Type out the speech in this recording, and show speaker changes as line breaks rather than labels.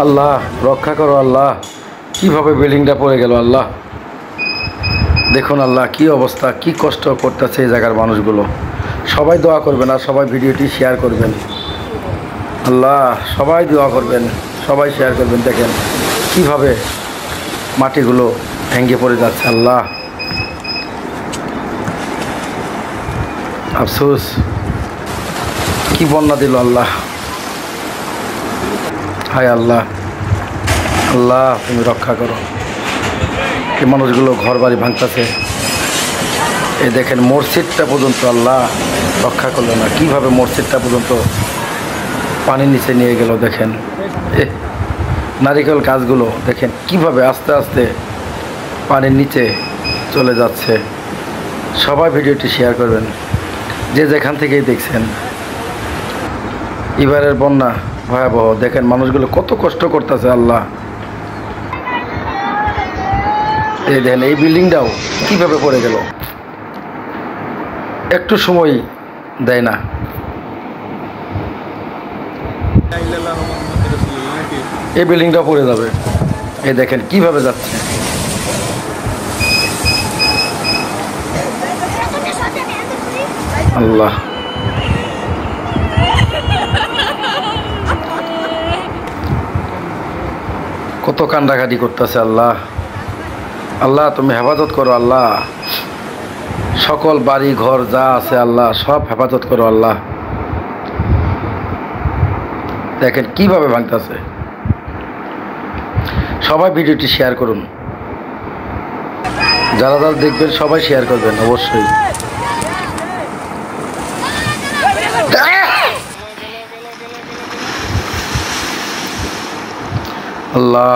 আল্লাহ রক্ষা করো আল্লাহ, কিভাবে বিল্ডিংটা পড়ে গেল আল্লাহ। দেখুন আল্লাহ কি অবস্থা, কি কষ্ট করতেছে এই জায়গার মানুষগুলো। সবাই দোয়া করবেন আর সবাই ভিডিওটি শেয়ার করবেন আল্লাহ, সবাই দোয়া করবেন, সবাই শেয়ার করবেন। দেখেন কিভাবে মাটিগুলো ভেঙে পড়ে যাচ্ছে আল্লাহ, আফসোস, কি বন্যা দিল আল্লাহ। হায় আল্লাহ, আল্লাহ তুমি রক্ষা করো। এই মানুষগুলো ঘর বাড়ি ভাঙতেছে, এই দেখেন মসজিদটা পর্যন্ত আল্লাহ রক্ষা করলো না, কিভাবে মসজিদটা পর্যন্ত পানির নিচে নিয়ে গেল। দেখেন নারিকেল গাছগুলো দেখেন কিভাবে আস্তে আস্তে পানির নিচে চলে যাচ্ছে। সবাই ভিডিওটি শেয়ার করবেন যে যেখান থেকেই দেখছেন। এবারের বন্যা ভয়াবহ, দেখেন মানুষগুলো কত কষ্ট করতেছে আল্লাহ। এই দেখেন এই বিল্ডিংটাও কিভাবে পড়ে গেল, একটু সময় দেয় না। এই বিল্ডিংটা পড়ে যাবে, এই দেখেন কিভাবে যাচ্ছে। আল্লাহ কত কান্ডাকাটি করতেছে আল্লাহ। আল্লাহ তুমি হেফাজত করো আল্লাহ, সকল বাড়ি ঘর যা আছে আল্লাহ সব হেফাজত করো আল্লাহ। দেখেন কিভাবে ভাঙতেছে। সবাই ভিডিওটি শেয়ার করুন, যারা যারা দেখবেন সবাই শেয়ার করবেন অবশ্যই। আল্লাহ